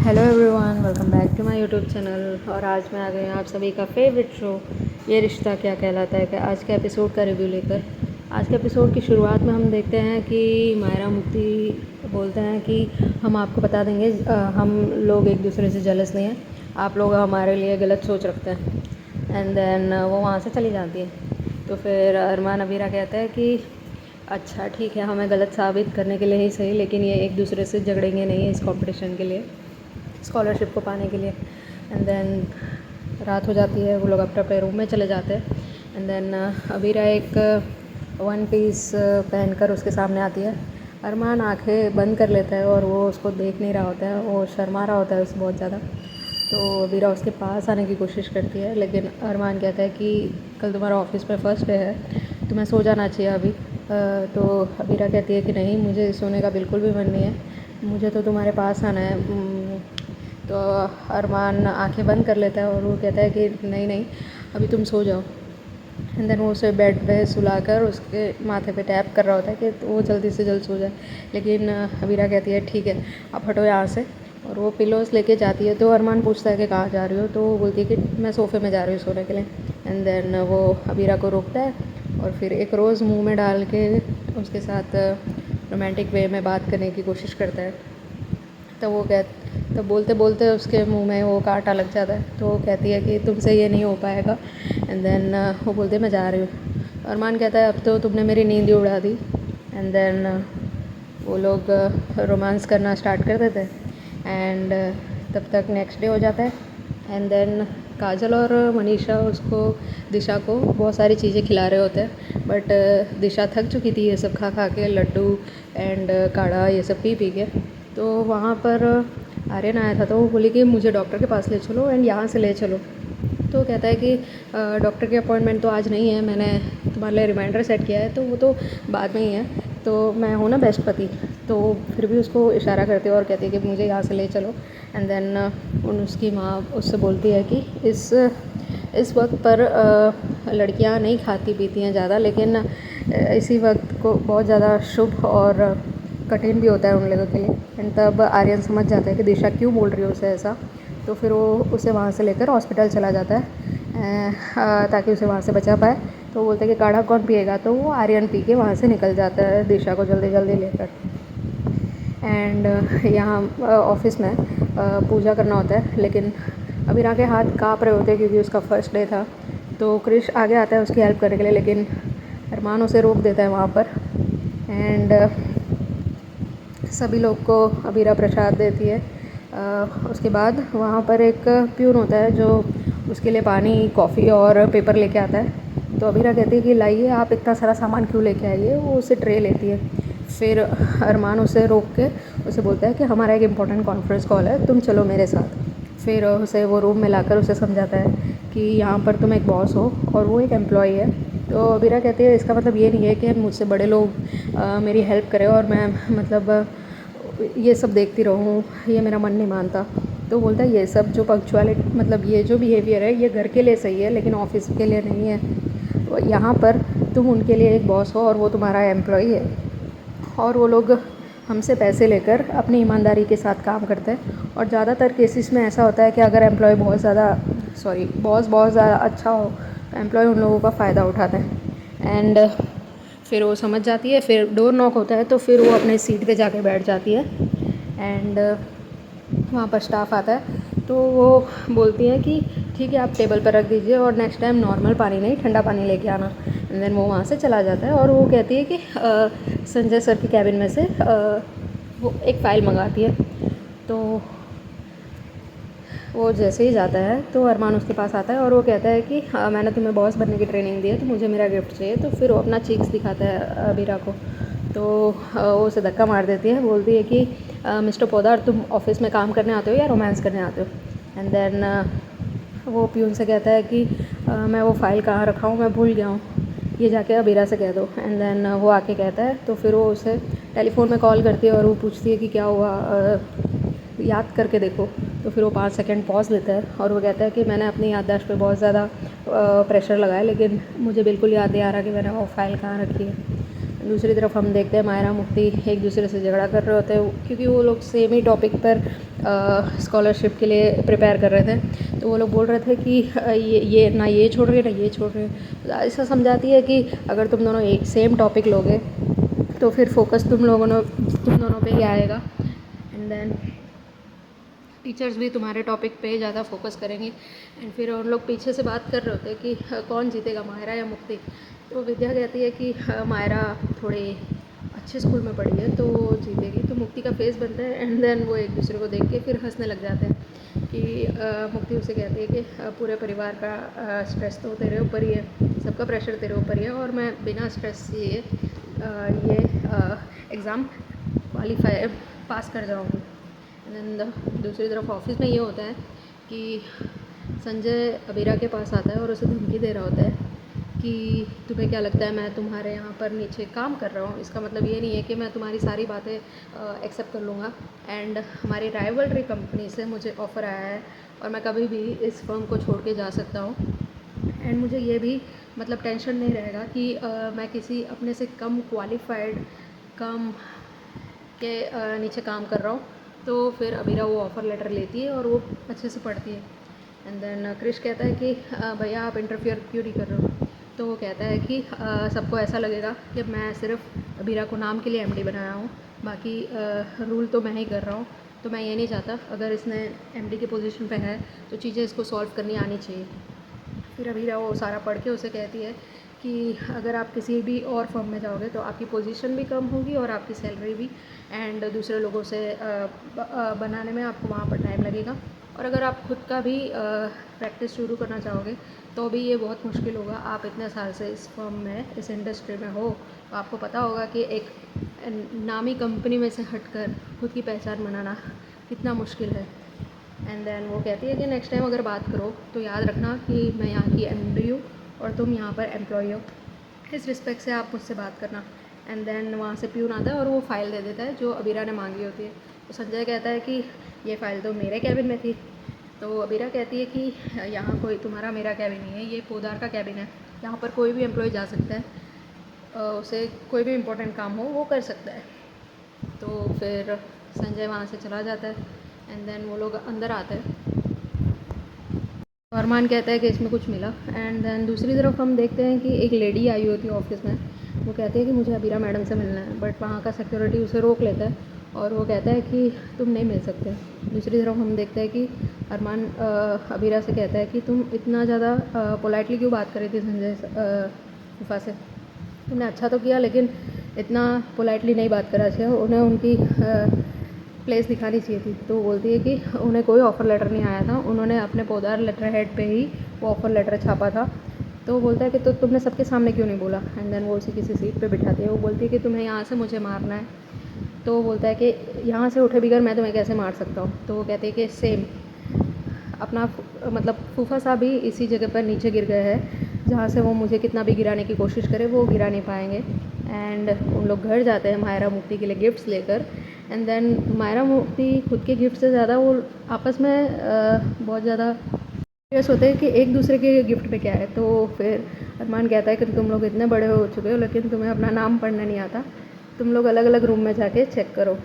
Hello everyone, welcome back to my YouTube channel. और आज मैं आ गई हूँ आप सभी का फेवरेट शो ये रिश्ता क्या कहलाता है कि आज के एपिसोड का रिव्यू लेकर। आज के एपिसोड की शुरुआत में हम देखते हैं कि मायरा मुफ्ती बोलते हैं कि हम आपको बता देंगे, हम लोग एक दूसरे से जेलस नहीं हैं, आप लोग हमारे लिए गलत सोच रखते हैं। एंड देन वो वहाँ से चली जाती है। तो फिर अरमान अबीरा कहता है कि अच्छा ठीक है, हमें गलत साबित करने के लिए ही सही, लेकिन ये एक दूसरे से झगड़ेंगे नहीं इस कंपटीशन के लिए, स्कॉलरशिप को पाने के लिए। एंड देन रात हो जाती है, वो लोग अपने अपने रूम में चले जाते हैं। एंड देन अबीरा एक वन पीस पहनकर उसके सामने आती है। अरमान आंखें बंद कर लेता है और वो उसको देख नहीं रहा होता है, वो शर्मा रहा होता है उसे बहुत ज़्यादा। तो अबीरा उसके पास आने की कोशिश करती है, लेकिन अरमान कहता है कि कल तुम्हारा ऑफिस में फर्स्ट डे है, तुम्हें सो जाना चाहिए अभी। तो अबीरा कहती है कि नहीं, मुझे सोने का बिल्कुल भी मन नहीं है, मुझे तो तुम्हारे पास आना है। तो अरमान आंखें बंद कर लेता है और वो कहता है कि नहीं नहीं, अभी तुम सो जाओ। एंड देन वो उसे बेड पे सुलाकर उसके माथे पे टैप कर रहा होता है कि वो जल्दी से जल्द सो जाए। लेकिन अबीरा कहती है ठीक है, आप हटो यहाँ से। और वो पिलोस लेके जाती है। तो अरमान पूछता है कि कहाँ जा रही हो, तो वो बोलती है कि मैं सोफ़े में जा रही हूँ सोने के लिए। एंड देन वो अबीरा को रोकता है और फिर एक रोज़ मुंह में डाल के उसके साथ रोमांटिक वे में बात करने की कोशिश करता है। तो बोलते बोलते उसके मुंह में वो कांटा लग जाता है। तो वो कहती है कि तुमसे ये नहीं हो पाएगा। एंड देन वो बोलते मैं जा रही हूँ। अरमान कहता है अब तो तुमने मेरी नींद ही उड़ा दी। एंड देन वो लोग रोमांस करना स्टार्ट कर देते हैं। एंड तब तक नेक्स्ट डे हो जाता है। एंड देन काजल और मनीषा उसको, दिशा को बहुत सारी चीज़ें खिला रहे होते हैं। बट दिशा थक चुकी थी ये सब खा खा के, लड्डू एंड काढ़ा ये सब पी पी के। तो वहाँ पर आर्यन आया था, तो वो बोली कि मुझे डॉक्टर के पास ले चलो एंड यहाँ से ले चलो। तो कहता है कि डॉक्टर की अपॉइंटमेंट तो आज नहीं है, मैंने तुम्हारे लिए रिमाइंडर सेट किया है, तो वो तो बाद में ही है, तो मैं हूँ ना बेस्ट पति। तो फिर भी उसको इशारा करती है और कहती है कि मुझे यहाँ से ले चलो। एंड देन उसकी माँ उससे बोलती है कि इस वक्त पर लड़कियाँ नहीं खाती पीती हैं ज़्यादा, लेकिन इसी वक्त को बहुत ज़्यादा शुभ और कठिन भी होता है उन लोगों के लिए। एंड तब आर्यन समझ जाता है कि दिशा क्यों बोल रही है उसे ऐसा। तो फिर वो उसे वहाँ से लेकर हॉस्पिटल चला जाता है ताकि उसे वहाँ से बचा पाए। तो वो बोलते हैं कि काढ़ा कौन पिएगा, तो वो आर्यन पी के वहाँ से निकल जाता है दिशा को जल्दी जल्दी लेकर। एंड यहाँ ऑफिस में पूजा करना होता है, लेकिन अबीरा के हाथ काँप रहे होते हैं क्योंकि उसका फर्स्ट डे था। तो क्रिश आगे आता है उसकी हेल्प करने के लिए, लेकिन अरमान उसे रोक देता है वहाँ पर। एंड सभी लोग को अबीरा प्रसाद देती है। उसके बाद वहाँ पर एक प्यून होता है जो उसके लिए पानी, कॉफ़ी और पेपर लेके आता है। तो अबीरा कहती है कि लाइए, आप इतना सारा सामान क्यों लेके आइए। वो उसे ट्रे लेती है। फिर अरमान उसे रोक के उसे बोलता है कि हमारा एक इम्पोर्टेंट कॉन्फ्रेंस कॉल है, तुम चलो मेरे साथ। फिर उसे वो रूम में लाकर उसे समझाता है कि यहाँ पर तुम एक बॉस हो और वो एक एम्प्लॉई है। तो अबीरा कहती है इसका मतलब ये नहीं है कि मुझसे बड़े लोग मेरी हेल्प करें और मैं मतलब ये सब देखती रहूँ, ये मेरा मन नहीं मानता। तो बोलता है ये सब जो पंक्चुअलिटी, मतलब ये जो बिहेवियर है ये घर के लिए सही है, लेकिन ऑफिस के लिए नहीं है। यहाँ पर तुम उनके लिए एक बॉस हो और वो तुम्हारा एम्प्लॉई है, और वो लोग हमसे पैसे लेकर अपनी ईमानदारी के साथ काम करते हैं। और ज़्यादातर केसेस में ऐसा होता है कि अगर एम्प्लॉय बॉस बहुत ज़्यादा अच्छा हो तो एम्प्लॉय उन लोगों का फ़ायदा उठाते हैं। एंड फिर वो समझ जाती है। फिर डोर नॉक होता है, तो फिर वो अपने सीट पे जाके बैठ जाती है। एंड वहाँ पर स्टाफ आता है, तो वो बोलती है कि ठीक है, आप टेबल पर रख दीजिए और नेक्स्ट टाइम नॉर्मल पानी नहीं, ठंडा पानी लेके आना। एंड देन वो वहाँ से चला जाता है और वो कहती है कि संजय सर के कैबिन में से वो एक फ़ाइल मंगाती है। तो वो जैसे ही जाता है तो अरमान उसके पास आता है और वो कहता है कि मैंने तुम्हें बॉस बनने की ट्रेनिंग दी है, तो मुझे मेरा गिफ्ट चाहिए। तो फिर वो अपना चीक्स दिखाता है अबीरा को। तो वो उसे धक्का मार देती है, बोलती है कि मिस्टर पोदार, तुम ऑफिस में काम करने आते हो या रोमांस करने आते हो। एंड देन वो प्यून से कहता है कि मैं वो फ़ाइल कहाँ रखा हूँ, मैं भूल गया हूँ, ये जाके अबीरा से कह दो। एंड देन वो आके कहता है, तो फिर वो उसे टेलीफोन में कॉल करती है और वो पूछती है कि क्या हुआ, याद करके देखो। तो फिर वो 5 सेकंड पॉज़ लेता है और वो कहता है कि मैंने अपनी याददाश्त पे बहुत ज़्यादा प्रेशर लगाया, लेकिन मुझे बिल्कुल याद नहीं आ रहा कि मैंने वो फ़ाइल कहाँ रखी है। दूसरी तरफ हम देखते हैं मायरा मुफ्ती एक दूसरे से झगड़ा कर रहे होते हैं, क्योंकि वो लोग सेम ही टॉपिक पर स्कॉलरशिप के लिए प्रिपेयर कर रहे थे। तो वो लोग बोल रहे थे कि ये ना ये छोड़ रहे ना ये छोड़ रहे। ऐसा समझाती है कि अगर तुम दोनों एक सेम टॉपिक लोगे तो फिर फोकस तुम दोनों पे ही आएगा, एंड देन टीचर्स भी तुम्हारे टॉपिक पे ज़्यादा फोकस करेंगे। एंड फिर उन लोग पीछे से बात कर रहे होते हैं कि कौन जीतेगा, मायरा या मुक्ति। तो विद्या कहती है कि मायरा थोड़े अच्छे स्कूल में पढ़ी है तो वो जीतेगी। तो मुक्ति का फेस बनता है एंड देन वो एक दूसरे को देख के फिर हंसने लग जाते हैं कि मुक्ति उसे कहती है कि पूरे परिवार का स्ट्रेस तो तेरे ऊपर ही है, सबका प्रेशर तेरे ऊपर ही है, और मैं बिना स्ट्रेस ये एग्ज़ाम क्वालिफाई पास कर जाऊँगी। एंड दूसरी तरफ ऑफिस में ये होता है कि संजय अबीरा के पास आता है और उसे धमकी दे रहा होता है कि तुम्हें क्या लगता है मैं तुम्हारे यहाँ पर नीचे काम कर रहा हूँ, इसका मतलब ये नहीं है कि मैं तुम्हारी सारी बातें एक्सेप्ट कर लूँगा। एंड हमारी राइवलरी कंपनी से मुझे ऑफ़र आया है और मैं कभी भी इस फर्म को छोड़ के जा सकता हूँ। एंड मुझे ये भी मतलब टेंशन नहीं रहेगा कि मैं किसी अपने से कम क्वालिफाइड कम के नीचे काम कर रहा हूँ। तो फिर अबीरा वो ऑफ़र लेटर लेती है और वो अच्छे से पढ़ती है। एंड देन क्रिश कहता है कि भैया आप इंटरफियर क्यों नहीं कर रहे हो। तो वो कहता है कि सबको ऐसा लगेगा कि मैं सिर्फ अबीरा को नाम के लिए एमडी बनाया हूँ, बाकी रूल तो मैं ही कर रहा हूँ। तो मैं ये नहीं चाहता, अगर इसने एमडी की पोजीशन पे है तो चीज़ें इसको सॉल्व करनी आनी चाहिए। फिर अबीरा वो सारा पढ़ के उसे कहती है कि अगर आप किसी भी और फर्म में जाओगे तो आपकी पोजीशन भी कम होगी और आपकी सैलरी भी, एंड दूसरे लोगों से बनाने में आपको वहाँ पर टाइम लगेगा। और अगर आप खुद का भी प्रैक्टिस शुरू करना चाहोगे तो भी ये बहुत मुश्किल होगा। आप इतने साल से इस फर्म में इस इंडस्ट्री में हो तो आपको पता होगा कि एक नामी कंपनी में से हटकर खुद की पहचान बनाना कितना मुश्किल है। एंड देन वो कहती है कि नेक्स्ट टाइम अगर बात करो तो याद रखना कि मैं यहाँ की एमडी हूँ और तुम यहाँ पर एम्प्लॉय हो, इस रिस्पेक्ट से आप मुझसे बात करना। एंड देन वहाँ से प्यून आता है और वो फ़ाइल दे देता है जो अबीरा ने मांगी होती है। तो संजय कहता है कि ये फ़ाइल तो मेरे कैबिन में थी। तो अबीरा कहती है कि यहाँ कोई तुम्हारा मेरा कैबिन नहीं है, ये पोदार का कैबिन है, यहाँ पर कोई भी एम्प्लॉय जा सकता है, उसे कोई भी इम्पोर्टेंट काम हो वो कर सकता है। तो फिर संजय वहाँ से चला जाता है एंड देन वो लोग अंदर आते हैं। अरमान कहता है कि इसमें कुछ मिला। एंड देन दूसरी तरफ हम देखते हैं कि एक लेडी आई होती है ऑफिस में, वो कहती है कि मुझे अबीरा मैडम से मिलना है, बट वहाँ का सिक्योरिटी उसे रोक लेता है और वो कहता है कि तुम नहीं मिल सकते। दूसरी तरफ हम देखते हैं कि अरमान अबीरा से कहता है कि तुम इतना ज़्यादा पोलाइटली क्यों बात कर रही थी संजय फूफा से, तुमने अच्छा तो किया लेकिन इतना पोलाइटली नहीं बात करा चाहिए, उन्हें उनकी प्लेस दिखानी चाहिए थी। तो वो बोलती है कि उन्हें कोई ऑफ़र लेटर नहीं आया था, उन्होंने अपने पोदार लेटर हेड पे ही वो ऑफ़र लेटर छापा था। तो वो बोलता है कि तो तुमने सबके सामने क्यों नहीं बोला। एंड देन वो उसे किसी सीट पे बिठाती है। वो बोलती है कि तुम्हें यहाँ से मुझे मारना है। तो वो बोलता है कि यहाँ से उठे बगैर मैं तुम्हें कैसे मार सकता हूँ। तो वो कहते हैं कि सेम अपना मतलब फूफा साहब भी इसी जगह पर नीचे गिर गए हैं जहाँ से वो मुझे कितना भी गिराने की कोशिश करे वो गिरा नहीं पाएंगे। एंड उन लोग घर जाते हैं मायरा मुक्ति के लिए गिफ्ट्स लेकर। एंड देन मायरा मुक्ति खुद के गिफ्ट से ज़्यादा वो आपस में बहुत ज़्यादा सीरियस होते हैं कि एक दूसरे के गिफ्ट पे क्या है। तो फिर अरमान कहता है कि तुम लोग इतने बड़े हो चुके हो लेकिन तुम्हें अपना नाम पढ़ना नहीं आता, तुम लोग अलग अलग रूम में जाके चेक करो।